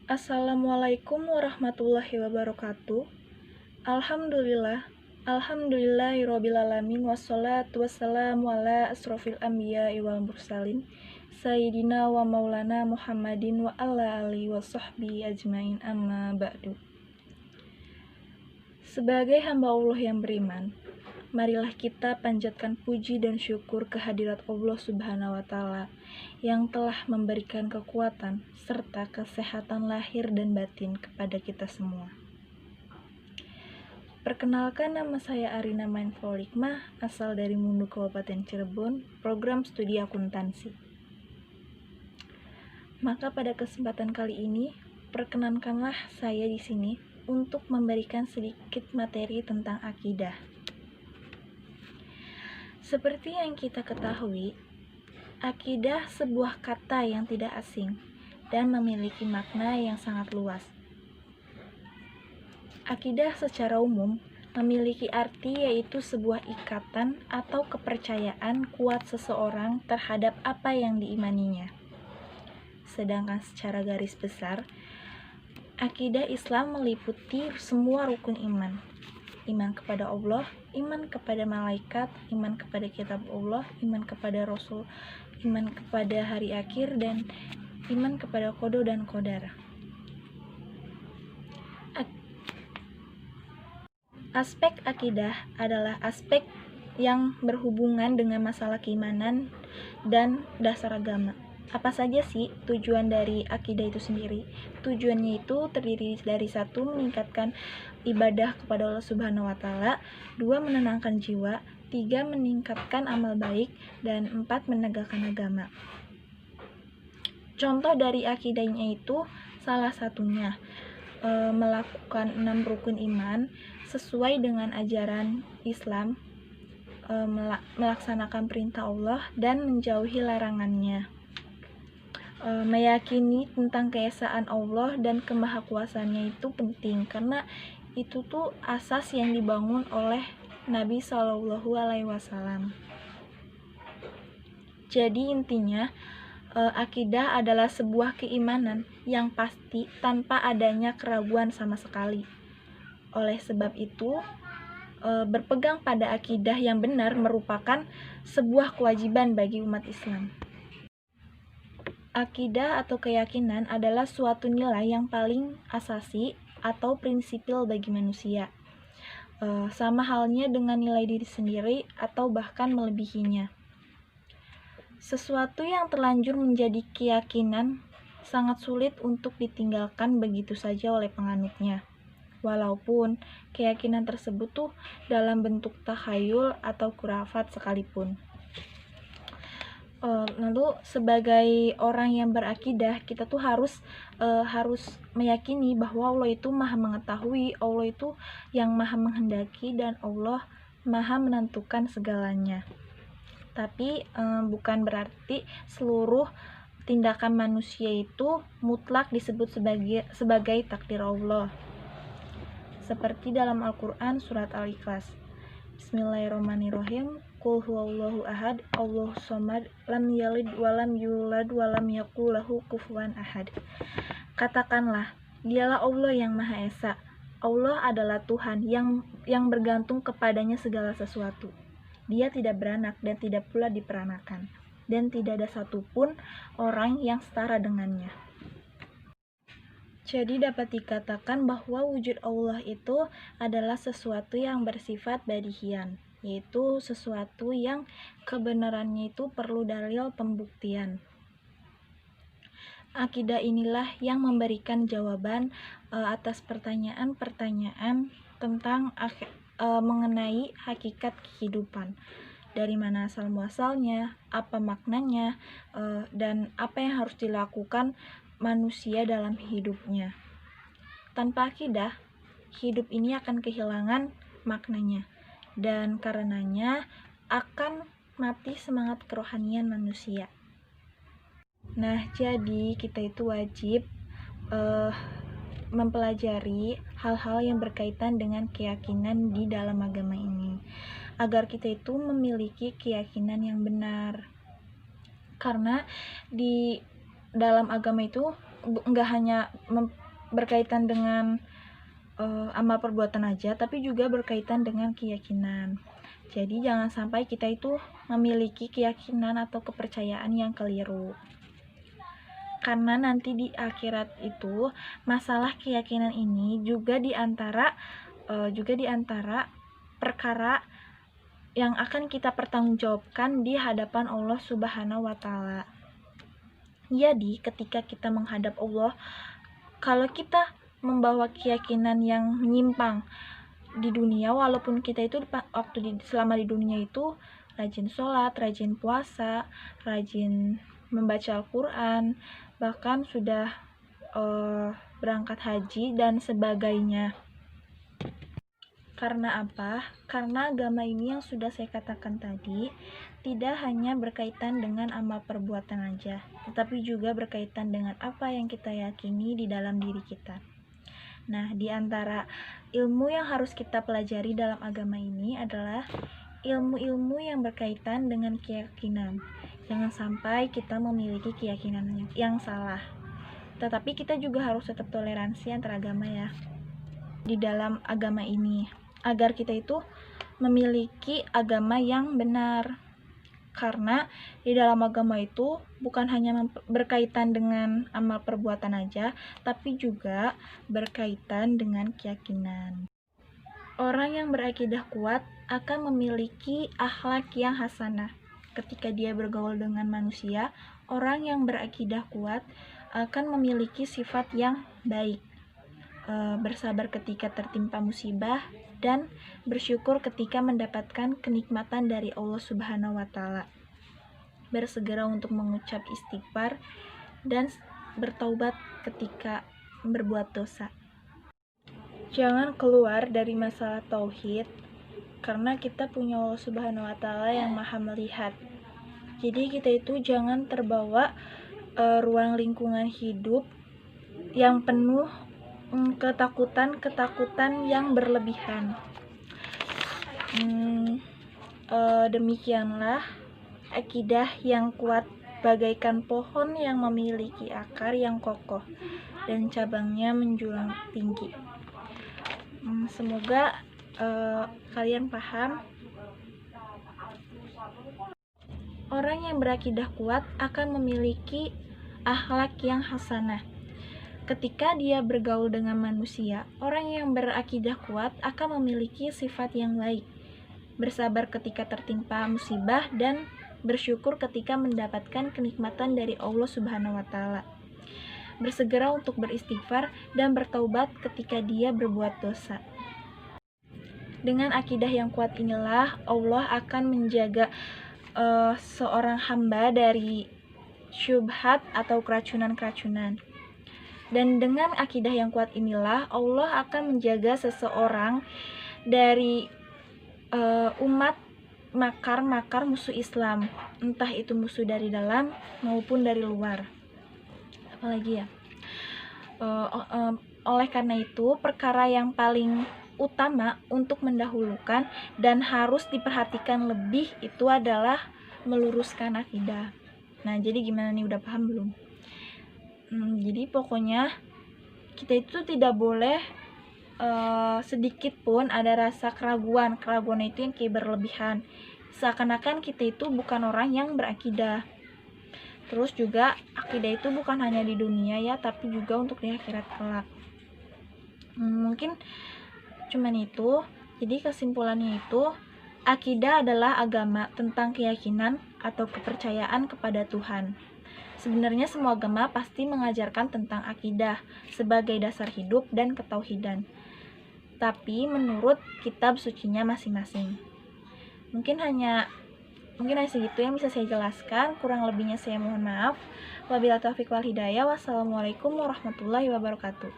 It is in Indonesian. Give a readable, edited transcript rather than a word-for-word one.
Assalamualaikum warahmatullahi wabarakatuh. Alhamdulillahirobbilalamin, wassalatu wassalamu ala asrofil anbiya'i wal mursalin Sayyidina wa maulana Muhammadin wa ala alihi wa sahbihi ajmain, amma ba'du. Sebagai hamba Allah yang beriman, marilah kita panjatkan puji dan syukur kehadirat Allah Subhanahu wa Ta'ala yang telah memberikan kekuatan serta kesehatan lahir dan batin kepada kita semua. Perkenalkan, nama saya Arina Mindful Hikmah, asal dari Mundu Kabupaten Cirebon, program studi akuntansi. Maka pada kesempatan kali ini, perkenankanlah saya di sini untuk memberikan sedikit materi tentang akidah. Seperti yang kita ketahui, akidah sebuah kata yang tidak asing dan memiliki makna yang sangat luas. Akidah secara umum memiliki arti yaitu sebuah ikatan atau kepercayaan kuat seseorang terhadap apa yang diimaninya. Sedangkan secara garis besar, akidah Islam meliputi semua rukun iman. Iman kepada Allah, iman kepada malaikat, iman kepada kitab Allah, iman kepada Rasul, iman kepada hari akhir, dan iman kepada qada dan qadar. Aspek akidah adalah aspek yang berhubungan dengan masalah keimanan dan dasar agama. Apa saja sih tujuan dari akidah itu sendiri? Tujuannya itu terdiri dari 1. Meningkatkan ibadah kepada Allah Subhanahu wa Ta'ala, 2. Menenangkan jiwa, 3. Meningkatkan amal baik, dan 4. Menegakkan agama. Contoh dari akidahnya itu salah satunya melakukan 6 rukun iman sesuai dengan ajaran Islam, melaksanakan perintah Allah dan menjauhi larangannya, meyakini tentang keesaan Allah dan kemahakuasaannya itu penting karena itu tuh asas yang dibangun oleh Nabi SAW. Jadi intinya, akidah adalah sebuah keimanan yang pasti tanpa adanya keraguan sama sekali. Oleh sebab itu, berpegang pada akidah yang benar merupakan sebuah kewajiban bagi umat Islam. Akidah atau keyakinan adalah suatu nilai yang paling asasi atau prinsipil bagi manusia. Sama halnya dengan nilai diri sendiri atau bahkan melebihinya. Sesuatu yang terlanjur menjadi keyakinan sangat sulit untuk ditinggalkan begitu saja oleh penganutnya. Walaupun keyakinan tersebut tuh dalam bentuk takhayul atau khurafat sekalipun. Lalu sebagai orang yang berakidah, kita tuh harus meyakini bahwa Allah itu maha mengetahui, Allah itu yang maha menghendaki, dan Allah maha menentukan segalanya. Tapi bukan berarti seluruh tindakan manusia itu mutlak disebut sebagai takdir Allah. Seperti dalam Al-Quran surat Al-Ikhlas. Bismillahirrahmanirrahim. Qul huwallahu ahad, Allahus samad, lam yalid walam yulad walam yakul lahu kufuwan ahad. Katakanlah, dialah Allah yang Maha Esa. Allah adalah Tuhan yang bergantung kepadanya segala sesuatu. Dia tidak beranak dan tidak pula diperanakan, dan tidak ada satupun orang yang setara dengannya. Jadi dapat dikatakan bahwa wujud Allah itu adalah sesuatu yang bersifat badihian, yaitu sesuatu yang kebenarannya itu perlu dalil pembuktian. Akidah inilah yang memberikan jawaban atas pertanyaan-pertanyaan tentang mengenai hakikat kehidupan, dari mana asal muasalnya, apa maknanya, dan apa yang harus dilakukan manusia dalam hidupnya. Tanpa akidah, hidup ini akan kehilangan maknanya, dan karenanya akan mati semangat kerohanian manusia. Nah, jadi kita itu wajib mempelajari hal-hal yang berkaitan dengan keyakinan di dalam agama ini, agar kita itu memiliki keyakinan yang benar. Karena di dalam agama itu nggak hanya berkaitan dengan amal perbuatan aja, tapi juga berkaitan dengan keyakinan. Jadi jangan sampai kita itu memiliki keyakinan atau kepercayaan yang keliru. Karena nanti di akhirat itu masalah keyakinan ini juga di antara perkara yang akan kita pertanggungjawabkan di hadapan Allah Subhanahu wa taala. Jadi ketika kita menghadap Allah, kalau kita membawa keyakinan yang menyimpang di dunia, walaupun kita itu selama di dunia itu rajin sholat, rajin puasa, rajin membaca Al-Quran, bahkan sudah berangkat haji dan sebagainya. Karena apa? Karena agama ini yang sudah saya katakan tadi tidak hanya berkaitan dengan amal perbuatan aja, tetapi juga berkaitan dengan apa yang kita yakini di dalam diri kita. Nah, di antara ilmu yang harus kita pelajari dalam agama ini adalah ilmu-ilmu yang berkaitan dengan keyakinan. Jangan sampai kita memiliki keyakinan yang salah. Tetapi kita juga harus tetap toleransi antar agama ya. Di dalam agama ini, agar kita itu memiliki agama yang benar. Karena di dalam agama itu bukan hanya berkaitan dengan amal perbuatan aja, tapi juga berkaitan dengan keyakinan. Orang yang berakidah kuat akan memiliki akhlak yang hasanah. Ketika dia bergaul dengan manusia, orang yang berakidah kuat akan memiliki sifat yang baik, bersabar ketika tertimpa musibah, dan bersyukur ketika mendapatkan kenikmatan dari Allah Subhanahu wa taala. Bersegera untuk mengucap istighfar dan bertaubat ketika berbuat dosa. Jangan keluar dari masalah tauhid, karena kita punya Allah Subhanahu wa taala yang Maha melihat. Jadi kita itu jangan terbawa ruang lingkungan hidup yang penuh ketakutan yang berlebihan. Demikianlah akidah yang kuat bagaikan pohon yang memiliki akar yang kokoh dan cabangnya menjulang tinggi. Semoga kalian paham. Orang yang berakidah kuat akan memiliki akhlak yang hasanah. Ketika dia bergaul dengan manusia, orang yang berakidah kuat akan memiliki sifat yang baik, bersabar ketika tertimpa musibah, dan bersyukur ketika mendapatkan kenikmatan dari Allah Subhanahu wa taala. Bersegera untuk beristighfar dan bertaubat ketika dia berbuat dosa. Dengan akidah yang kuat inilah Allah akan menjaga seorang hamba dari syubhat atau keracunan-keracunan. Dan dengan akidah yang kuat inilah Allah akan menjaga seseorang dari umat makar musuh Islam, entah itu musuh dari dalam maupun dari luar. Apalagi ya, oleh karena itu perkara yang paling utama untuk mendahulukan dan harus diperhatikan lebih itu adalah meluruskan akidah. Nah, jadi gimana nih, udah paham belum? Jadi pokoknya kita itu tidak boleh sedikit pun ada rasa keraguan itu yang kayak berlebihan, seakan-akan kita itu bukan orang yang berakidah. Terus juga akidah itu bukan hanya di dunia ya, tapi juga untuk di akhirat kelak. Mungkin cuman itu. Jadi kesimpulannya itu, akidah adalah agama tentang keyakinan atau kepercayaan kepada Tuhan. Sebenarnya semua agama pasti mengajarkan tentang akidah sebagai dasar hidup dan ketauhidan, tapi menurut kitab sucinya masing-masing. Mungkin hanya segitu yang bisa saya jelaskan, kurang lebihnya saya mohon maaf. Wabillahi taufiq wal hidayah. Wassalamualaikum warahmatullahi wabarakatuh.